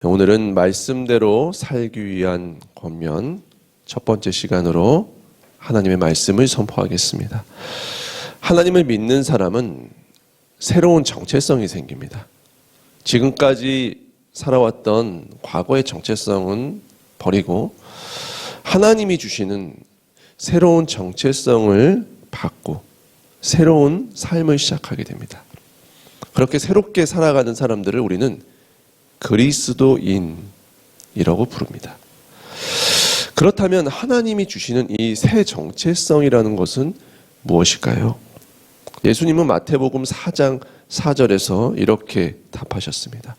오늘은 말씀대로 살기 위한 권면 첫 번째 시간으로 하나님의 말씀을 선포하겠습니다. 하나님을 믿는 사람은 새로운 정체성이 생깁니다. 지금까지 살아왔던 과거의 정체성은 버리고 하나님이 주시는 새로운 정체성을 받고 새로운 삶을 시작하게 됩니다. 그렇게 새롭게 살아가는 사람들을 우리는 그리스도인이라고 부릅니다. 그렇다면 하나님이 주시는 이 새 정체성이라는 것은 무엇일까요? 예수님은 마태복음 4장 4절에서 이렇게 답하셨습니다.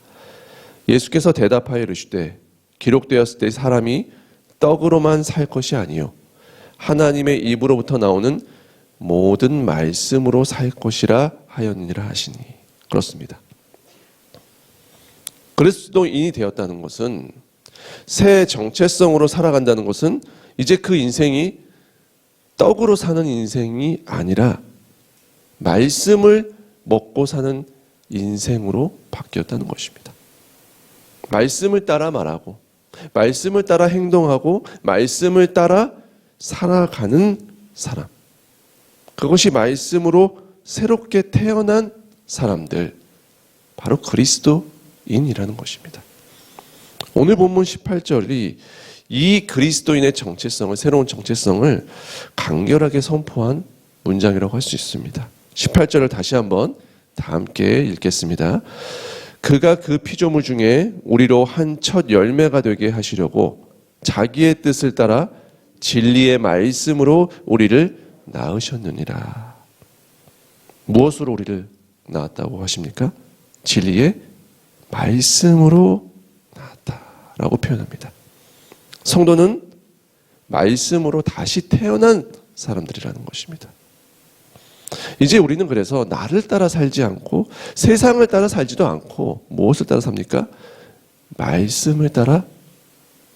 예수께서 대답하여 이르시되 기록되었을 때 사람이 떡으로만 살 것이 아니요 하나님의 입으로부터 나오는 모든 말씀으로 살 것이라 하였느니라 하시니. 그렇습니다. 그리스도인이 되었다는 것은, 새 정체성으로 살아간다는 것은 이제 그 인생이 떡으로 사는 인생이 아니라 말씀을 먹고 사는 인생으로 바뀌었다는 것입니다. 말씀을 따라 말하고 말씀을 따라 행동하고 말씀을 따라 살아가는 사람, 그것이 말씀으로 새롭게 태어난 사람들, 바로 그리스도인이라는 것입니다. 오늘 본문 18절이 이 그리스도인의 정체성을, 새로운 정체성을 간결하게 선포한 문장이라고 할 수 있습니다. 18절을 다시 한번 다 함께 읽겠습니다. 그가 그 피조물 중에 우리로 한 첫 열매가 되게 하시려고 자기의 뜻을 따라 진리의 말씀으로 우리를 낳으셨느니라. 무엇으로 우리를 낳았다고 하십니까? 진리의 말씀으로 낳았다라고 표현합니다. 성도는 말씀으로 다시 태어난 사람들이라는 것입니다. 이제 우리는 그래서 나를 따라 살지 않고 세상을 따라 살지도 않고 무엇을 따라 삽니까? 말씀을 따라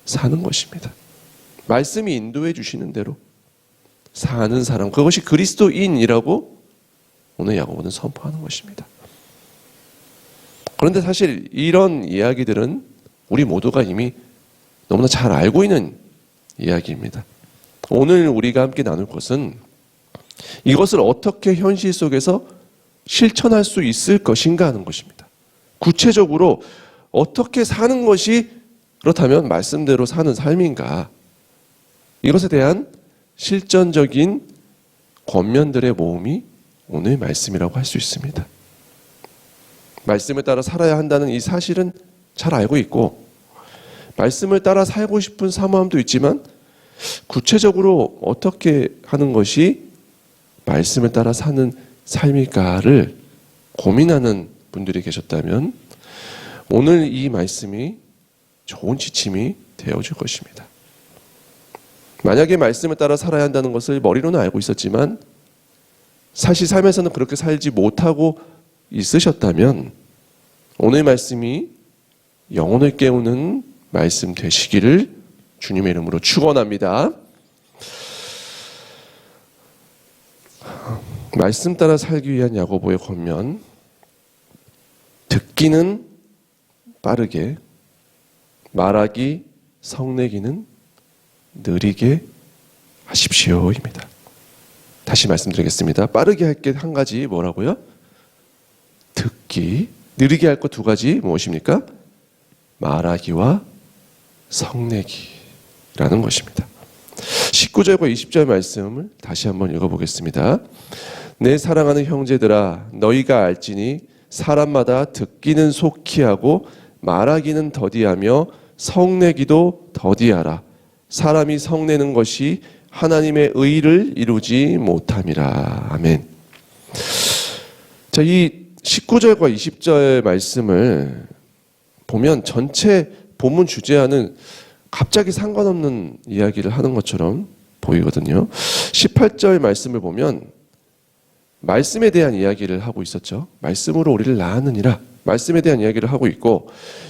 사는 것입니다. 말씀이 인도해 주시는 대로 사는 사람, 그것이 그리스도인이라고 오늘 야고보는 선포하는 것입니다. 그런데 사실 이런 이야기들은 우리 모두가 이미 너무나 잘 알고 있는 이야기입니다. 오늘 우리가 함께 나눌 것은 이것을 어떻게 현실 속에서 실천할 수 있을 것인가 하는 것입니다. 구체적으로 어떻게 사는 것이 그렇다면 말씀대로 사는 삶인가, 이것에 대한 실전적인 권면들의 모음이 오늘 말씀이라고 할 수 있습니다. 말씀을 따라 살아야 한다는 이 사실은 잘 알고 있고, 말씀을 따라 살고 싶은 사모함도 있지만 구체적으로 어떻게 하는 것이 말씀을 따라 사는 삶일까를 고민하는 분들이 계셨다면 오늘 이 말씀이 좋은 지침이 되어줄 것입니다. 만약에 말씀을 따라 살아야 한다는 것을 머리로는 알고 있었지만 사실 삶에서는 그렇게 살지 못하고 있으셨다면 오늘 말씀이 영혼을 깨우는 말씀 되시기를 주님의 이름으로 축원합니다. 말씀 따라 살기 위한 야고보의 권면, 듣기는 빠르게, 말하기, 성내기는 느리게 하십시오입니다. 다시 말씀드리겠습니다. 빠르게 할 게 한 가지 뭐라고요? 듣기. 느리게 할 것 두 가지 무엇입니까? 말하기와 성내기라는 것입니다. 19절과 20절 말씀을 다시 한번 읽어보겠습니다. 내 사랑하는 형제들아, 너희가 알지니 사람마다 듣기는 속히 하고 말하기는 더디하며 성내기도 더디하라. 사람이 성내는 것이 하나님의 의를 이루지 못함이라. 아멘. 자, 이 19절과 20절 말씀을 보면 전체 본문 주제와는 갑자기 상관없는 이야기를 하는 것처럼 보이거든요. 18절 말씀을 보면 말씀에 대한 이야기를 하고 있었죠. 말씀으로 우리를 낳았느니라. 말씀에 대한 이야기를 하고 있고,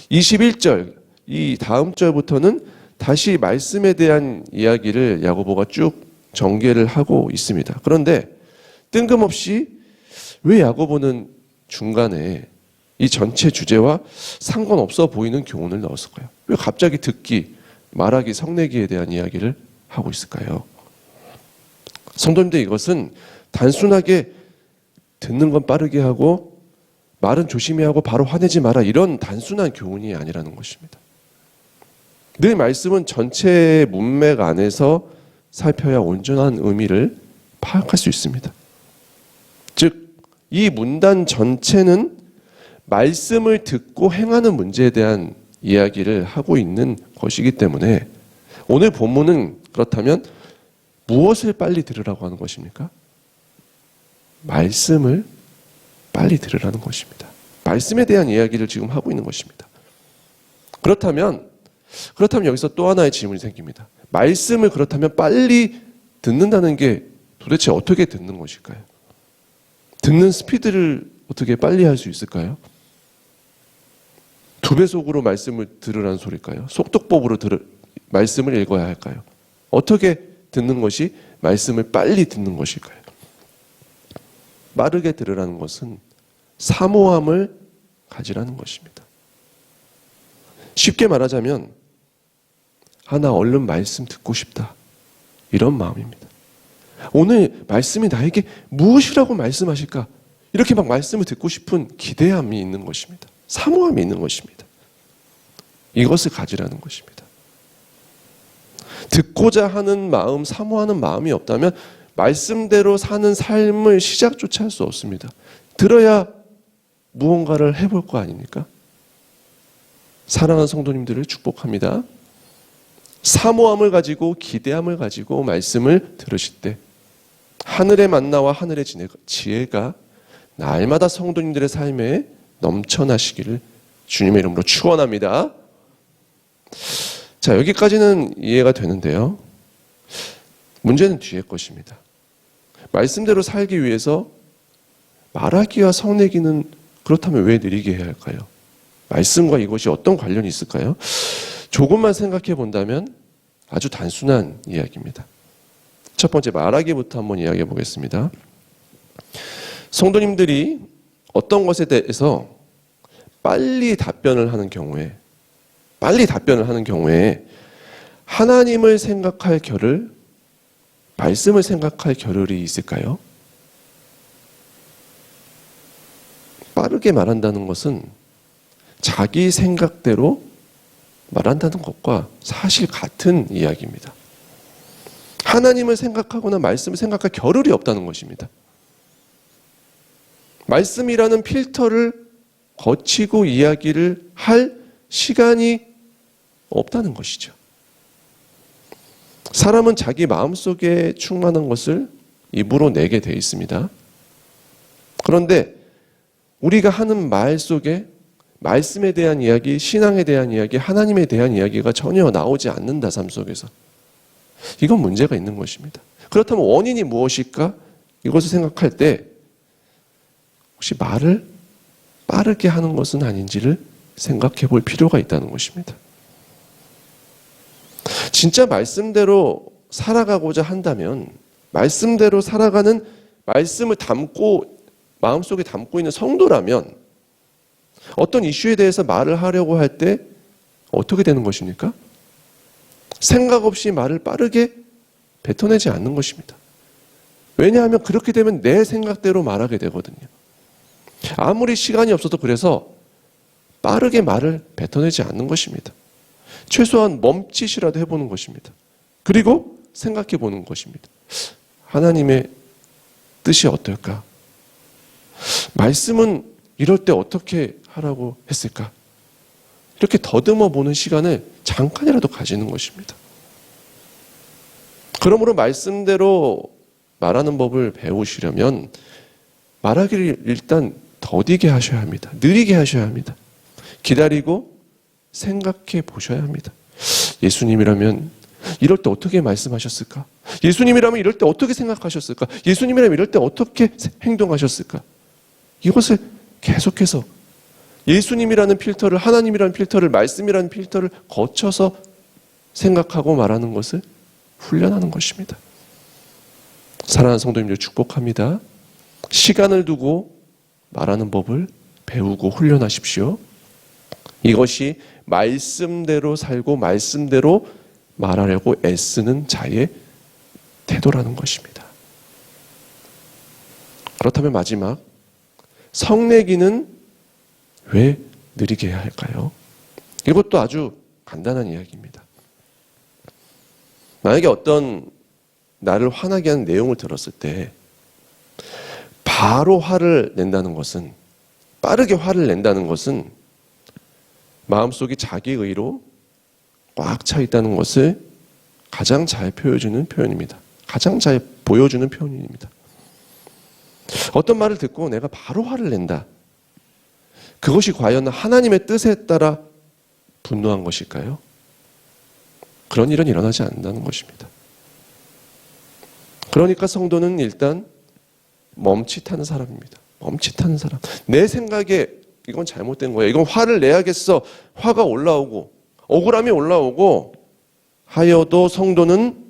21절, 이 다음 절부터는 다시 말씀에 대한 이야기를 야고보가 쭉 전개를 하고 있습니다. 그런데 뜬금없이 왜 야고보는 중간에 이 전체 주제와 상관없어 보이는 교훈을 넣었을까요? 왜 갑자기 듣기, 말하기, 성내기에 대한 이야기를 하고 있을까요? 성도님들, 이것은 단순하게 듣는 건 빠르게 하고 말은 조심히 하고 바로 화내지 마라, 이런 단순한 교훈이 아니라는 것입니다. 늘 말씀은 전체의 문맥 안에서 살펴야 온전한 의미를 파악할 수 있습니다. 즉, 이 문단 전체는 말씀을 듣고 행하는 문제에 대한 이야기를 하고 있는 것이기 때문에 오늘 본문은 그렇다면 무엇을 빨리 들으라고 하는 것입니까? 말씀을 빨리 들으라는 것입니다. 말씀에 대한 이야기를 지금 하고 있는 것입니다. 그렇다면 여기서 또 하나의 질문이 생깁니다. 말씀을 그렇다면 빨리 듣는다는 게 도대체 어떻게 듣는 것일까요? 듣는 스피드를 어떻게 빨리 할 수 있을까요? 2배속으로 말씀을 들으라는 소리일까요? 속독법으로 말씀을 읽어야 할까요? 어떻게 듣는 것이 말씀을 빨리 듣는 것일까요? 빠르게 들으라는 것은 사모함을 가지라는 것입니다. 쉽게 말하자면 나 얼른 말씀 듣고 싶다, 이런 마음입니다. 오늘 말씀이 나에게 무엇이라고 말씀하실까, 이렇게 막 말씀을 듣고 싶은 기대함이 있는 것입니다. 사모함이 있는 것입니다. 이것을 가지라는 것입니다. 듣고자 하는 마음, 사모하는 마음이 없다면 말씀대로 사는 삶을 시작조차 할 수 없습니다. 들어야 무언가를 해볼 거 아닙니까? 사랑하는 성도님들을 축복합니다. 사모함을 가지고 기대함을 가지고 말씀을 들으실 때 하늘의 만나와 하늘의 지혜가 날마다 성도님들의 삶에 넘쳐나시기를 주님의 이름으로 축원합니다. 자, 여기까지는 이해가 되는데요. 문제는 뒤에 것입니다. 말씀대로 살기 위해서 말하기와 성내기는 그렇다면 왜 느리게 해야 할까요? 말씀과 이것이 어떤 관련이 있을까요? 조금만 생각해 본다면 아주 단순한 이야기입니다. 첫 번째, 말하기부터 한번 이야기해 보겠습니다. 성도님들이 어떤 것에 대해서 빨리 답변을 하는 경우에 하나님을 생각할 겨를, 말씀을 생각할 겨를이 있을까요? 빠르게 말한다는 것은 자기 생각대로 말한다는 것과 사실 같은 이야기입니다. 하나님을 생각하거나 말씀을 생각할 겨를이 없다는 것입니다. 말씀이라는 필터를 거치고 이야기를 할 시간이 없다는 것이죠. 사람은 자기 마음속에 충만한 것을 입으로 내게 되어 있습니다. 그런데 우리가 하는 말 속에 말씀에 대한 이야기, 신앙에 대한 이야기, 하나님에 대한 이야기가 전혀 나오지 않는다, 삶 속에서. 이건 문제가 있는 것입니다. 그렇다면 원인이 무엇일까? 이것을 생각할 때 혹시 말을 빠르게 하는 것은 아닌지를 생각해 볼 필요가 있다는 것입니다. 진짜 말씀대로 살아가고자 한다면, 말씀대로 살아가는, 말씀을 마음속에 담고 있는 성도라면 어떤 이슈에 대해서 말을 하려고 할 때 어떻게 되는 것입니까? 생각 없이 말을 빠르게 뱉어내지 않는 것입니다. 왜냐하면 그렇게 되면 내 생각대로 말하게 되거든요. 아무리 시간이 없어도 그래서 빠르게 말을 뱉어내지 않는 것입니다. 최소한 멈칫이라도 해보는 것입니다. 그리고 생각해 보는 것입니다. 하나님의 뜻이 어떨까? 말씀은 이럴 때 어떻게 하라고 했을까? 이렇게 더듬어 보는 시간을 잠깐이라도 가지는 것입니다. 그러므로 말씀대로 말하는 법을 배우시려면 말하기를 일단 더디게 하셔야 합니다. 느리게 하셔야 합니다. 기다리고 생각해 보셔야 합니다. 예수님이라면 이럴 때 어떻게 말씀하셨을까? 예수님이라면 이럴 때 어떻게 생각하셨을까? 예수님이라면 이럴 때 어떻게 행동하셨을까? 이것을 계속해서 예수님이라는 필터를, 하나님이라는 필터를, 말씀이라는 필터를 거쳐서 생각하고 말하는 것을 훈련하는 것입니다. 사랑하는 성도님들 축복합니다. 시간을 두고 말하는 법을 배우고 훈련하십시오. 이것이 말씀대로 살고 말씀대로 말하려고 애쓰는 자의 태도라는 것입니다. 그렇다면 마지막, 성내기는 왜 느리게 해야 할까요? 이것도 아주 간단한 이야기입니다. 만약에 어떤 나를 화나게 하는 내용을 들었을 때 바로 화를 낸다는 것은, 빠르게 화를 낸다는 것은 마음속이 자기 의로 꽉 차 있다는 것을 가장 잘 보여주는 표현입니다. 가장 잘 보여주는 표현입니다. 어떤 말을 듣고 내가 바로 화를 낸다. 그것이 과연 하나님의 뜻에 따라 분노한 것일까요? 그런 일은 일어나지 않는다는 것입니다. 그러니까 성도는 일단 멈칫하는 사람입니다. 멈칫하는 사람. 내 생각에 이건 잘못된 거야. 이건 화를 내야겠어. 화가 올라오고 억울함이 올라오고 하여도 성도는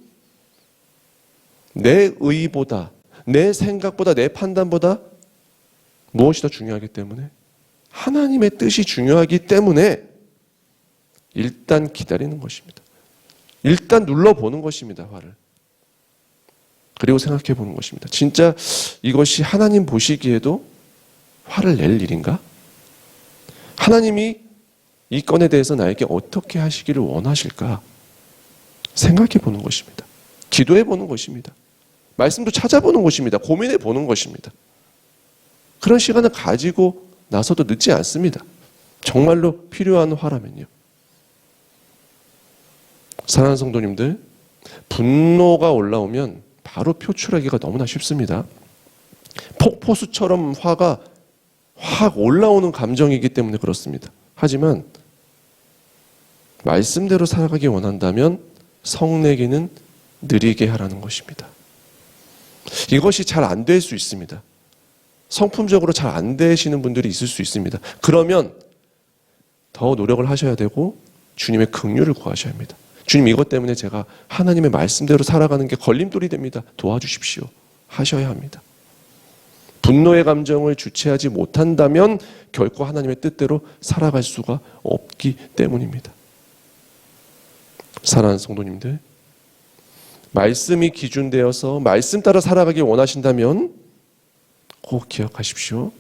내 의보다, 내 생각보다, 내 판단보다 무엇이 더 중요하기 때문에, 하나님의 뜻이 중요하기 때문에 일단 기다리는 것입니다. 일단 눌러보는 것입니다. 화를. 그리고 생각해 보는 것입니다. 진짜 이것이 하나님 보시기에도 화를 낼 일인가? 하나님이 이 건에 대해서 나에게 어떻게 하시기를 원하실까? 생각해 보는 것입니다. 기도해 보는 것입니다. 말씀도 찾아보는 것입니다. 고민해 보는 것입니다. 그런 시간을 가지고 나서도 늦지 않습니다. 정말로 필요한 화라면요. 사랑하는 성도님들, 분노가 올라오면 바로 표출하기가 너무나 쉽습니다. 폭포수처럼 화가 확 올라오는 감정이기 때문에 그렇습니다. 하지만 말씀대로 살아가기 원한다면 성내기는 느리게 하라는 것입니다. 이것이 잘 안 될 수 있습니다. 성품적으로 잘 안 되시는 분들이 있을 수 있습니다. 그러면 더 노력을 하셔야 되고 주님의 긍휼을 구하셔야 합니다. 주님, 이것 때문에 제가 하나님의 말씀대로 살아가는 게 걸림돌이 됩니다. 도와주십시오. 하셔야 합니다. 분노의 감정을 주체하지 못한다면 결코 하나님의 뜻대로 살아갈 수가 없기 때문입니다. 사랑하는 성도님들, 말씀이 기준되어서 말씀 따라 살아가길 원하신다면 꼭 기억하십시오.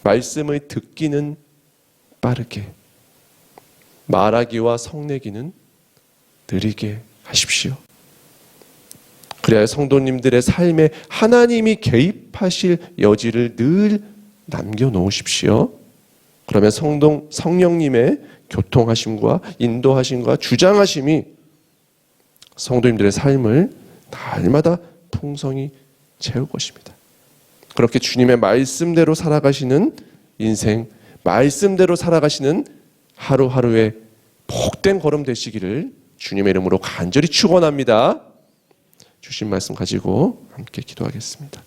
말씀을 듣기는 빠르게, 말하기와 성내기는 느리게 하십시오. 그래야 성도님들의 삶에 하나님이 개입하실 여지를 늘 남겨놓으십시오. 그러면 성령님의 교통하심과 인도하심과 주장하심이 성도님들의 삶을 날마다 풍성히 채울 것입니다. 그렇게 주님의 말씀대로 살아가시는 인생, 말씀대로 살아가시는 하루하루의 복된 걸음 되시기를 주님의 이름으로 간절히 축원합니다. 주신 말씀 가지고 함께 기도하겠습니다.